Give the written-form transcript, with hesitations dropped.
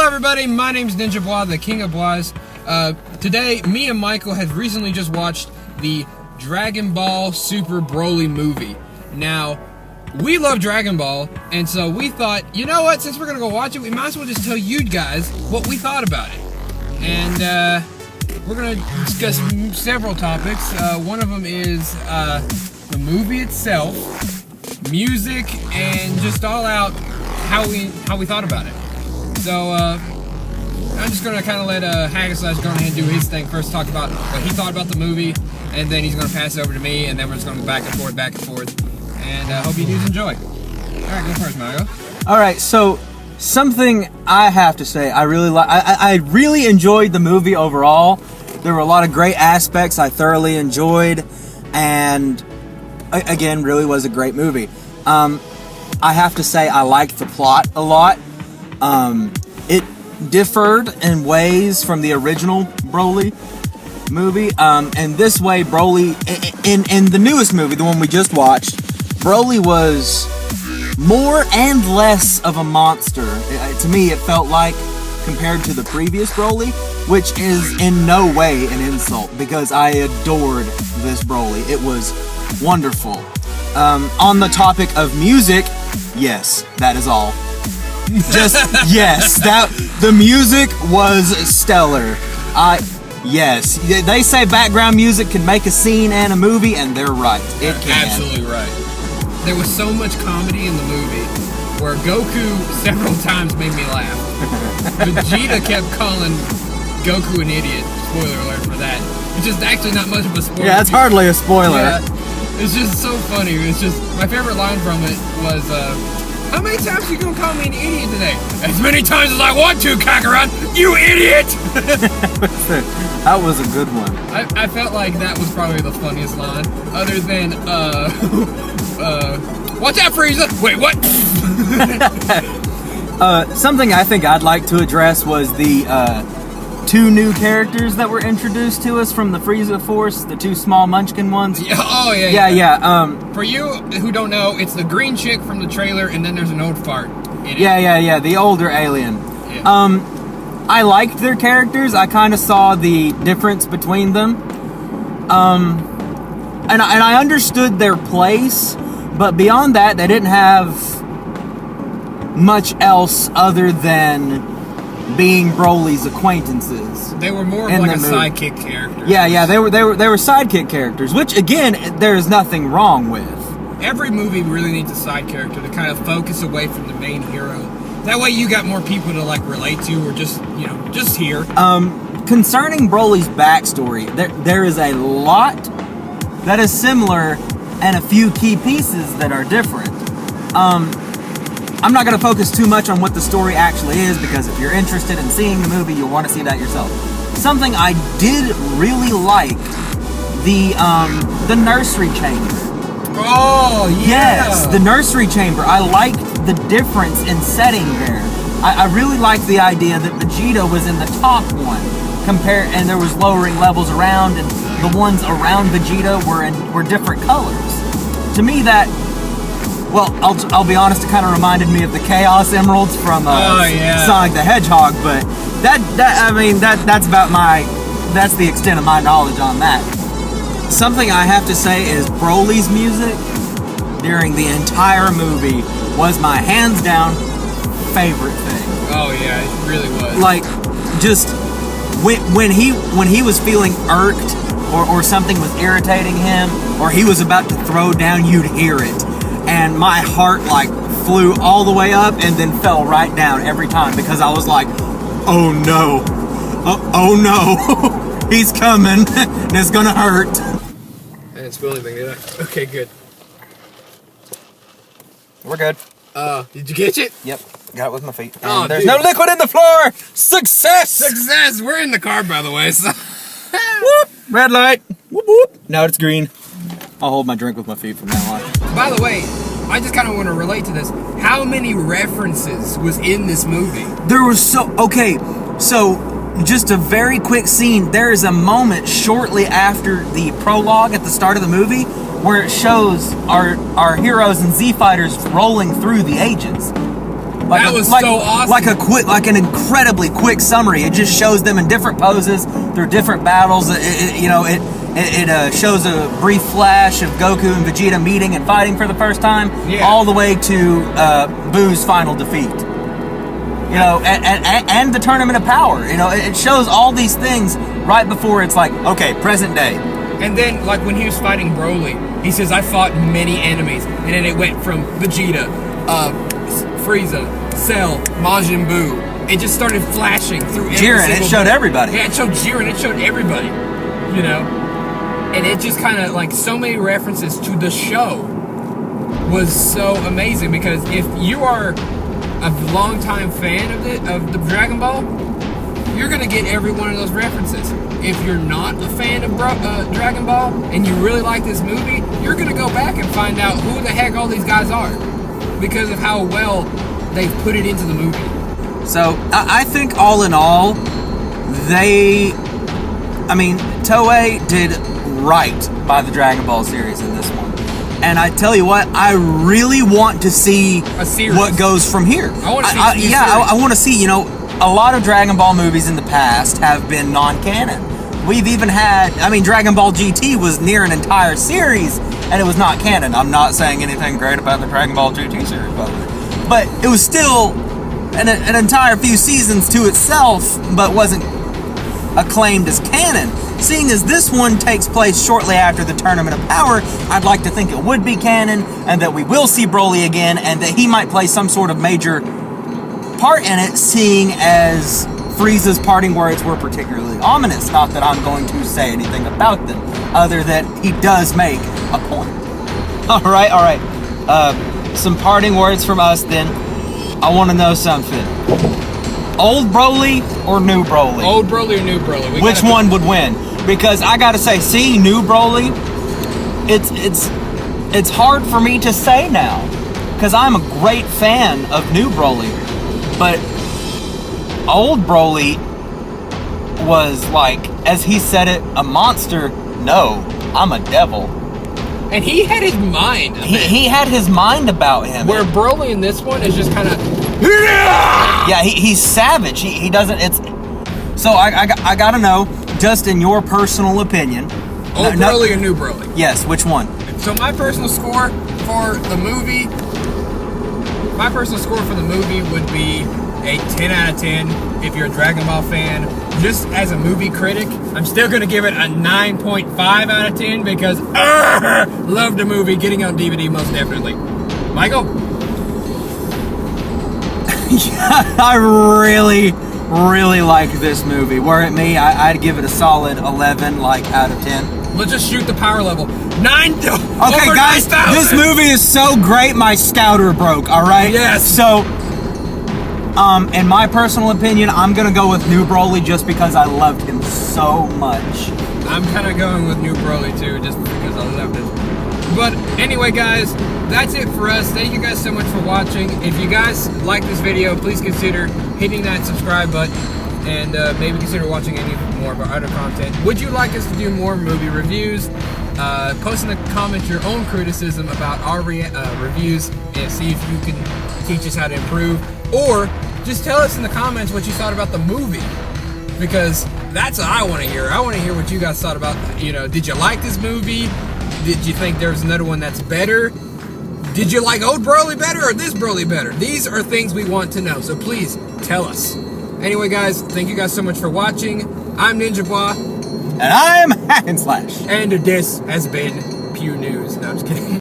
everybody, my name's NinjaBwa, the king of Bwas. Today, me and Michael have recently just watched the DragonBall Super Broly movie. Now, we love Dragon Ball, and so we thought, you know what, since we're gonna go watch it, we might as well just tell you guys what we thought about it. And we're gonna discuss several topics. One of them is the movie itself, music, and just all out how we thought about it. So I'm just gonna kind of let HackNslash go ahead and do his thing first. Talk about what he thought about the movie, and then he's gonna pass it over to me, and then we're just gonna go back and forth. And I hope you dudes enjoy. All right, go first, Mario. All right, so something I have to say, I really enjoyed the movie overall. There were a lot of great aspects I thoroughly enjoyed, and again, really was a great movie. I have to say I liked the plot a lot. It differed in ways from the original Broly movie, and this way Broly, in the newest movie, the one we just watched, Broly was more and less of a monster. To me, it felt like, compared to the previous Broly, which is in no way an insult, because I adored this Broly. It was wonderful. On the topic of music, yes, that is all. Just, yes, the music was stellar. Yes, they say background music can make a scene and a movie, and they're right. It can. Absolutely right. There was so much comedy in the movie where Goku several times made me laugh. Vegeta kept calling Goku an idiot. Spoiler alert for that. It's just actually not much of a spoiler. Yeah, it's hardly a spoiler. Yeah, it's just so funny. It's just, my favorite line from it was, how many times are you gonna call me an idiot today? As many times as I want to, Kakarot, you idiot! That was a good one. I felt like that was probably the funniest line, other than, watch out, Frieza! Wait, what? Something I think I'd like to address was the, two new characters that were introduced to us from the Frieza Force, the two small munchkin ones. Oh, yeah. Yeah. For you who don't know, it's the green chick from the trailer, and then there's an old fart in it. Yeah, the older alien. Yeah. I liked their characters. I kind of saw the difference between them. And I understood their place, but beyond that, they didn't have much else other than being Broly's acquaintances. They were more of like a sidekick character. Yeah, they were sidekick characters, which again, there's nothing wrong with. Every movie really needs a side character to kind of focus away from the main hero. That way you got more people to like relate to, or just here. Concerning Broly's backstory, there is a lot that is similar and a few key pieces that are different. I'm not going to focus too much on what the story actually is, because if you're interested in seeing the movie, you'll want to see that yourself. Something I did really like, the nursery chamber. Oh, yeah! Yes, the nursery chamber. I liked the difference in setting there. I really liked the idea that Vegeta was in the top one, and there was lowering levels around, and the ones around Vegeta were different colors. To me, that... Well, I'll be honest, it kind of reminded me of the Chaos Emeralds from Sonic the Hedgehog, but that's the extent of my knowledge on that. Something I have to say is Broly's music during the entire movie was my hands down favorite thing. Oh yeah, it really was. Like, just when he was feeling irked or something was irritating him, or he was about to throw down, you'd hear it. And my heart like flew all the way up and then fell right down every time, because I was like, oh no, oh no, he's coming, and it's gonna hurt. I didn't spill anything, did I? Okay, good. We're good. Did you catch it? Yep, got it with my feet. Oh, there's no liquid in the floor. Success! Success! We're in the car, by the way. So. Whoop! Red light. Whoop whoop. Now it's green. I'll hold my drink with my feet from now on. By the way, I just kind of want to relate to this. How many references was in this movie? There was so just a very quick scene. There is a moment shortly after the prologue at the start of the movie where it shows our heroes and Z-Fighters rolling through the agents. That was so awesome. Like an incredibly quick summary. It just shows them in different poses through different battles. It shows a brief flash of Goku and Vegeta meeting and fighting for the first time, all the way to Boo's final defeat. You know, and the Tournament of Power. You know, it shows all these things right before it's like, okay, present day. And then, like, when he was fighting Broly, he says, I fought many enemies. And then it went from Vegeta, Frieza, Cell, Majin Buu. It just started flashing through every Jiren, it showed everybody. Yeah, it showed Jiren, it showed everybody. You know? And it just kind of, like, so many references to the show was so amazing. Because if you are a longtime fan of the Dragon Ball, you're going to get every one of those references. If you're not a fan of Dragon Ball and you really like this movie, you're going to go back and find out who the heck all these guys are because of how well they've put it into the movie. So, I think all in all, Toei did right by the Dragon Ball series in this one. And I tell you what, I really want to see what goes from here. I want to see I want to see, you know, a lot of Dragon Ball movies in the past have been non-canon. We've even had, Dragon Ball GT was near an entire series, and it was not canon. I'm not saying anything great about the Dragon Ball GT series, but it was still an entire few seasons to itself, but wasn't acclaimed as canon. Seeing as this one takes place shortly after the Tournament of Power, I'd like to think it would be canon, and that we will see Broly again, and that he might play some sort of major part in it, seeing as Frieza's parting words were particularly ominous. Not that I'm going to say anything about them, other than he does make a point. All right. Some parting words from us then. I want to know something. Old Broly or new Broly? Old Broly or new Broly? Which one would win? Because I gotta say, seeing new Broly, it's hard for me to say now, because I'm a great fan of new Broly, but old Broly was, like, as he said it, a monster. No, I'm a devil. And he had his mind. He had his mind about him. Where Broly in this one is just kind of... Yeah, he's savage. He doesn't... So I gotta know, just in your personal opinion... Old Broly or new Broly? Yes, which one? So my personal score for the movie... My personal score for the movie would be a 10 out of 10 if you're a Dragon Ball fan. Just as a movie critic, I'm still going to give it a 9.5 out of 10 because love the movie, getting on DVD most definitely. Michael? Yeah, I really like this movie. Were it me, I'd give it a solid 11 out of 10. Let's just shoot the power level. Okay, guys, 9,000. This movie is so great, my scouter broke, alright? Yes. So, in my personal opinion, I'm gonna go with new Broly just because I loved him so much. I'm kind of going with new Broly too, just because I loved it. But anyway, guys, that's it for us. Thank you guys so much for watching. If you guys like this video, please consider hitting that subscribe button and maybe consider watching any more of our other content. Would you like us to do more movie reviews? Post in the comments your own criticism about our reviews and see if you can teach us how to improve. Or just tell us in the comments what you thought about the movie, because that's what I want to hear. I want to hear what you guys thought about, did you like this movie? Did you think there's another one that's better? Did you like old Broly better or this Broly better? These are things we want to know, so please tell us. Anyway, guys, thank you guys so much for watching. I'm NinjaBwa. And I'm HackNslash. And this has been Pew News. No, I'm just kidding.